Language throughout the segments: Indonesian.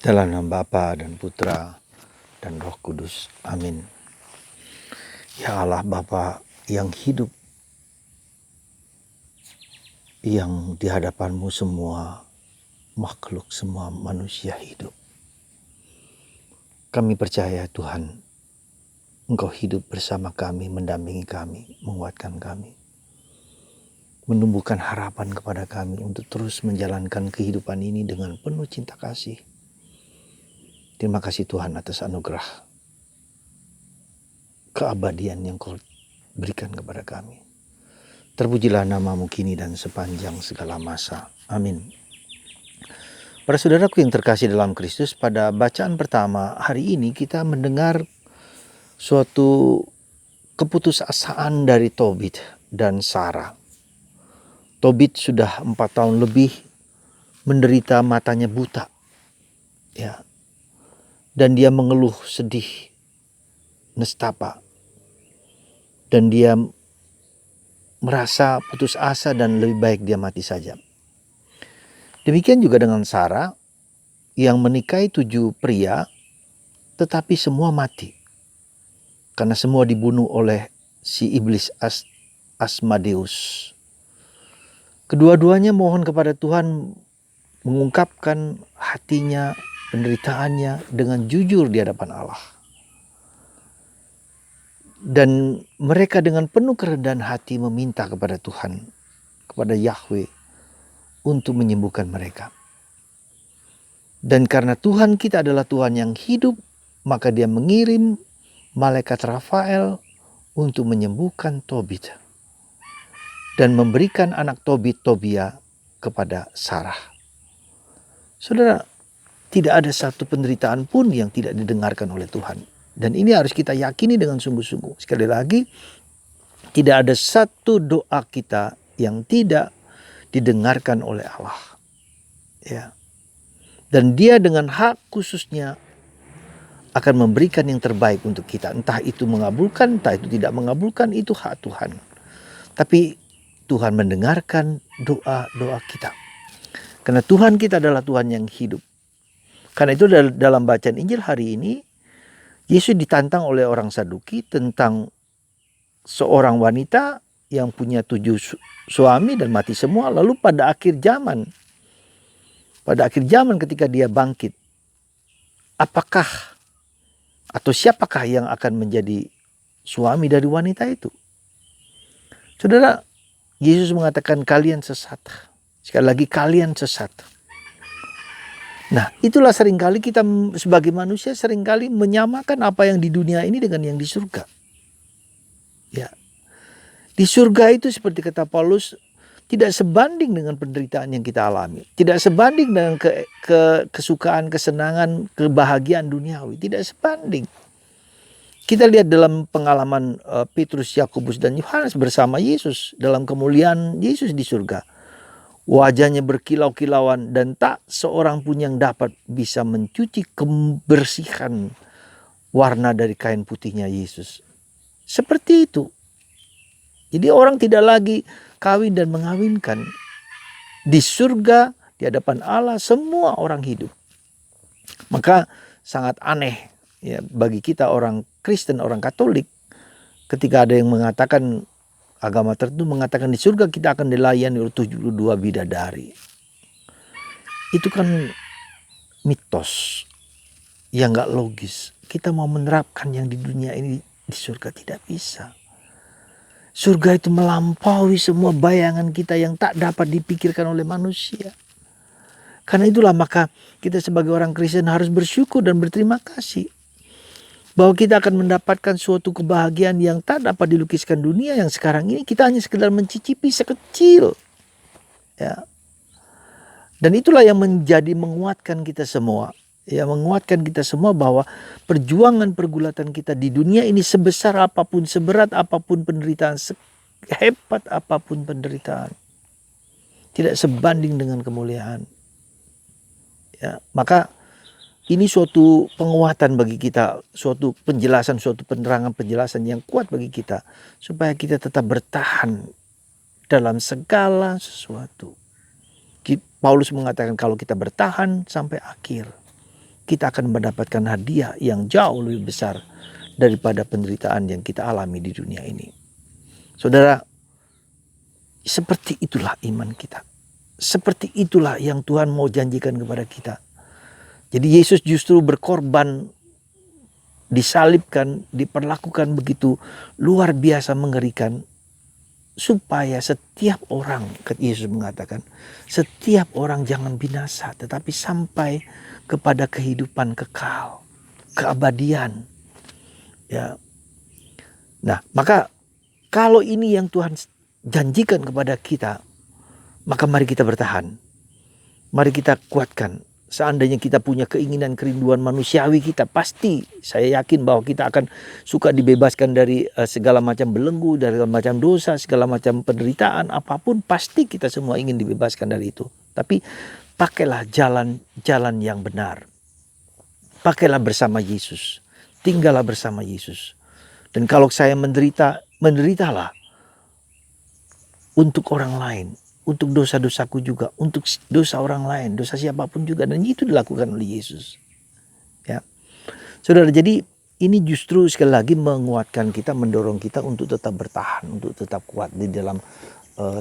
Dalam nama Bapa dan Putra dan Roh Kudus. Amin. Ya Allah Bapa yang hidup, yang di hadapan-Mu semua makhluk, semua manusia hidup. Kami percaya Tuhan, Engkau hidup bersama kami, mendampingi kami, menguatkan kami, menumbuhkan harapan kepada kami untuk terus menjalankan kehidupan ini dengan penuh cinta kasih. Terima kasih Tuhan atas anugerah keabadian yang Kau berikan kepada kami. Terpujilah nama-Mu kini dan sepanjang segala masa. Amin. Para saudaraku yang terkasih dalam Kristus, pada bacaan pertama hari ini kita mendengar suatu keputusasaan dari Tobit dan Sarah. Tobit sudah 4 tahun lebih menderita matanya buta. Ya. Dan dia mengeluh sedih, nestapa. Dan dia merasa putus asa dan lebih baik dia mati saja. Demikian juga dengan Sarah yang menikahi 7 pria tetapi semua mati. Karena semua dibunuh oleh si iblis Asmodeus. Kedua-duanya mohon kepada Tuhan mengungkapkan hatinya, penderitaannya dengan jujur di hadapan Allah. Dan mereka dengan penuh kerendahan hati meminta kepada Tuhan, kepada Yahweh untuk menyembuhkan mereka. Dan karena Tuhan kita adalah Tuhan yang hidup, maka Dia mengirim malaikat Rafael untuk menyembuhkan Tobit dan memberikan anak Tobit, Tobia, kepada Sarah. Saudara, tidak ada satu penderitaan pun yang tidak didengarkan oleh Tuhan. Dan ini harus kita yakini dengan sungguh-sungguh. Sekali lagi, tidak ada satu doa kita yang tidak didengarkan oleh Allah. Ya. Dan Dia dengan hak khususnya akan memberikan yang terbaik untuk kita. Entah itu mengabulkan, entah itu tidak mengabulkan, itu hak Tuhan. Tapi Tuhan mendengarkan doa-doa kita. Karena Tuhan kita adalah Tuhan yang hidup. Karena itu dalam bacaan Injil hari ini, Yesus ditantang oleh orang Saduki tentang seorang wanita yang punya 7 suami dan mati semua. Lalu pada akhir zaman ketika dia bangkit, apakah atau siapakah yang akan menjadi suami dari wanita itu? Saudara, Yesus mengatakan kalian sesat. Sekali lagi kalian sesat. Nah, itulah seringkali kita sebagai manusia seringkali menyamakan apa yang di dunia ini dengan yang di surga. Ya. Di surga itu seperti kata Paulus tidak sebanding dengan penderitaan yang kita alami, tidak sebanding dengan kesukaan, kesenangan, kebahagiaan duniawi, tidak sebanding. Kita lihat dalam pengalaman Petrus, Yakobus dan Yohanes bersama Yesus dalam kemuliaan Yesus di surga. Wajahnya berkilau-kilauan dan tak seorang pun yang dapat bisa mencuci kebersihan warna dari kain putihnya Yesus. Seperti itu. Jadi orang tidak lagi kawin dan mengawinkan. Di surga, di hadapan Allah, semua orang hidup. Maka sangat aneh ya bagi kita orang Kristen, orang Katolik, ketika ada yang mengatakan, agama tertentu mengatakan di surga kita akan dilayani oleh 72 bidadari. Itu kan mitos yang gak logis. Kita mau menerapkan yang di dunia ini di surga tidak bisa. Surga itu melampaui semua bayangan kita yang tak dapat dipikirkan oleh manusia. Karena itulah maka kita sebagai orang Kristen harus bersyukur dan berterima kasih. Bahwa kita akan mendapatkan suatu kebahagiaan yang tak dapat dilukiskan dunia yang sekarang ini kita hanya sekedar mencicipi sekecil. Ya. Dan itulah yang menguatkan kita semua. Ya, menguatkan kita semua bahwa perjuangan pergulatan kita di dunia ini sebesar apapun, seberat apapun penderitaan, sehebat apapun penderitaan, tidak sebanding dengan kemuliaan. Ya, maka ini suatu penguatan bagi kita, suatu penjelasan, suatu penerangan penjelasan yang kuat bagi kita. Supaya kita tetap bertahan dalam segala sesuatu. Paulus mengatakan kalau kita bertahan sampai akhir, kita akan mendapatkan hadiah yang jauh lebih besar daripada penderitaan yang kita alami di dunia ini. Saudara, seperti itulah iman kita. Seperti itulah yang Tuhan mau janjikan kepada kita. Jadi Yesus justru berkorban, disalibkan, diperlakukan begitu luar biasa mengerikan, supaya setiap orang, Yesus mengatakan, setiap orang jangan binasa, tetapi sampai kepada kehidupan kekal, keabadian. Ya. Nah, maka kalau ini yang Tuhan janjikan kepada kita, maka mari kita bertahan. Mari kita kuatkan. Seandainya kita punya keinginan, kerinduan manusiawi kita, pasti saya yakin bahwa kita akan suka dibebaskan dari segala macam belenggu, dari segala macam dosa, segala macam penderitaan, apapun pasti kita semua ingin dibebaskan dari itu. Tapi pakailah jalan yang benar. Pakailah bersama Yesus. Tinggallah bersama Yesus. Dan kalau saya menderita, menderitalah untuk orang lain. Untuk dosa-dosaku juga, untuk dosa orang lain, dosa siapapun juga, dan itu dilakukan oleh Yesus. Ya, saudara, jadi ini justru sekali lagi menguatkan kita, mendorong kita untuk tetap bertahan, untuk tetap kuat di dalam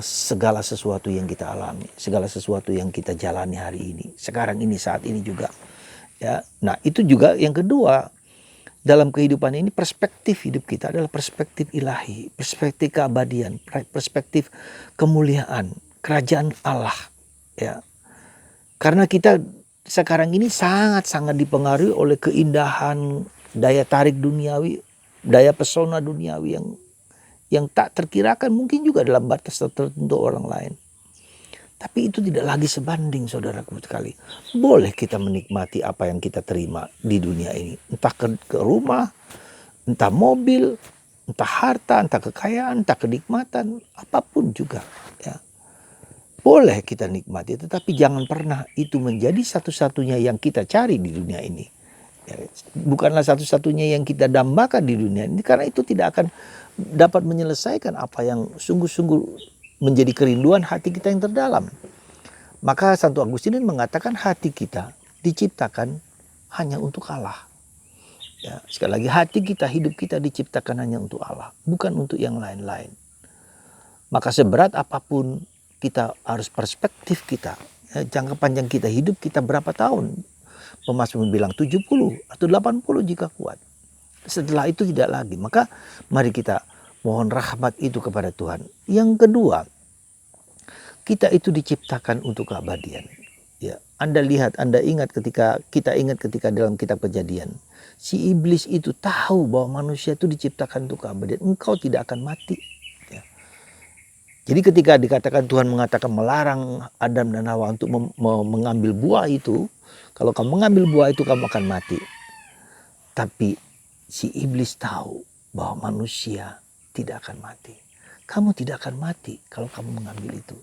segala sesuatu yang kita alami, segala sesuatu yang kita jalani hari ini, sekarang ini, saat ini juga. Ya, nah itu juga yang kedua. Dalam kehidupan ini perspektif hidup kita adalah perspektif ilahi, perspektif keabadian, perspektif kemuliaan, kerajaan Allah. Ya. Karena kita sekarang ini sangat-sangat dipengaruhi oleh keindahan, daya tarik duniawi, daya pesona duniawi yang tak terkirakan, mungkin juga dalam batas tertentu orang lain. Tapi itu tidak lagi sebanding, saudaraku sekali. Boleh kita menikmati apa yang kita terima di dunia ini. Entah ke rumah, entah mobil, entah harta, entah kekayaan, entah kenikmatan, apapun juga. Ya. Boleh kita nikmati, tetapi jangan pernah itu menjadi satu-satunya yang kita cari di dunia ini. Ya, bukanlah satu-satunya yang kita dambakan di dunia ini, karena itu tidak akan dapat menyelesaikan apa yang sungguh-sungguh menjadi kerinduan hati kita yang terdalam. Maka Santo Agustinus mengatakan hati kita diciptakan hanya untuk Allah. Ya, sekali lagi, hati kita, hidup kita diciptakan hanya untuk Allah, bukan untuk yang lain-lain. Maka seberat apapun kita harus perspektif kita. Ya, jangka panjang kita, hidup kita berapa tahun? Pemasmur bilang 70 atau 80 jika kuat. Setelah itu tidak lagi. Maka mari kita mohon rahmat itu kepada Tuhan. Yang kedua, kita itu diciptakan untuk keabadian. Ya, Anda lihat, Anda ingat ketika dalam kitab Kejadian, si iblis itu tahu bahwa manusia itu diciptakan untuk keabadian. Engkau tidak akan mati. Ya. Jadi ketika dikatakan Tuhan mengatakan melarang Adam dan Hawa untuk mengambil buah itu, kalau kamu mengambil buah itu kamu akan mati. Tapi si iblis tahu bahwa manusia tidak akan mati. Kamu tidak akan mati kalau kamu mengambil itu.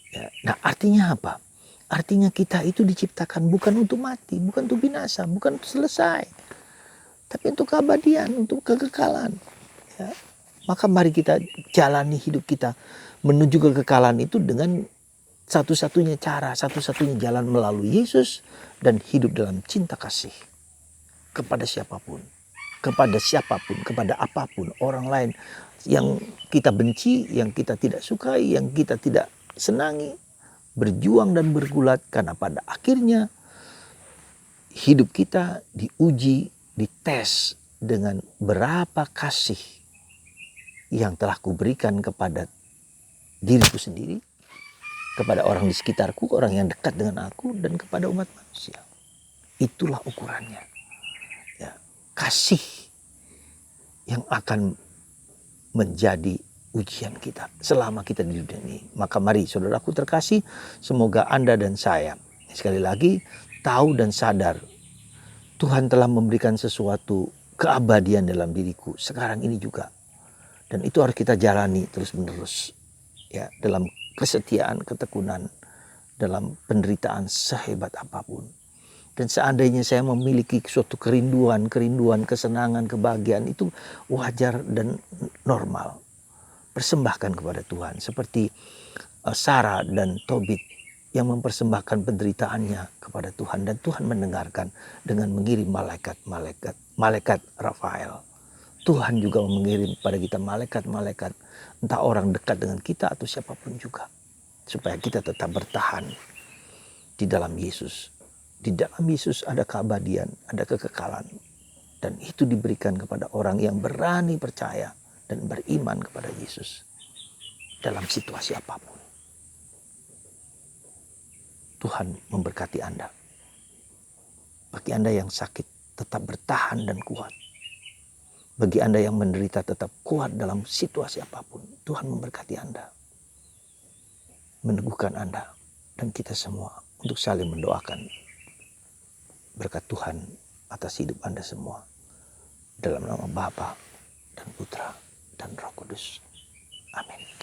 Ya, nah artinya apa? Artinya kita itu diciptakan bukan untuk mati, bukan untuk binasa, bukan untuk selesai. Tapi untuk keabadian, untuk kekekalan. Ya. Maka mari kita jalani hidup kita menuju kekekalan itu dengan satu-satunya cara, satu-satunya jalan melalui Yesus dan hidup dalam cinta kasih kepada siapapun. Kepada apapun, orang lain yang kita benci, yang kita tidak sukai, yang kita tidak senangi, berjuang dan bergulat, karena pada akhirnya hidup kita diuji, dites dengan berapa kasih yang telah kuberikan kepada diriku sendiri, kepada orang di sekitarku, orang yang dekat dengan aku, dan kepada umat manusia. Itulah ukurannya. Ya, kasih yang akan menjadi ujian kita selama kita di dunia ini. Maka mari saudaraku terkasih, semoga Anda dan saya sekali lagi tahu dan sadar Tuhan telah memberikan sesuatu keabadian dalam diriku sekarang ini juga. Dan itu harus kita jalani terus menerus. Ya, dalam kesetiaan, ketekunan, dalam penderitaan sehebat apapun. Dan seandainya saya memiliki suatu kerinduan, kesenangan, kebahagiaan, itu wajar dan normal. Persembahkan kepada Tuhan. Seperti Sarah dan Tobit yang mempersembahkan penderitaannya kepada Tuhan, dan Tuhan mendengarkan dengan mengirim malaikat Rafael. Tuhan juga mengirim pada kita malaikat-malaikat, entah orang dekat dengan kita atau siapapun juga, supaya kita tetap bertahan di dalam Yesus. Di dalam Yesus ada keabadian, ada kekekalan, dan itu diberikan kepada orang yang berani percaya dan beriman kepada Yesus dalam situasi apapun. Tuhan memberkati Anda. Bagi Anda yang sakit, tetap bertahan dan kuat. Bagi Anda yang menderita, tetap kuat dalam situasi apapun. Tuhan memberkati Anda, meneguhkan Anda, dan kita semua untuk saling mendoakan berkat Tuhan atas hidup Anda semua. Dalam nama Bapa dan Putra dan Roh Kudus. Amin.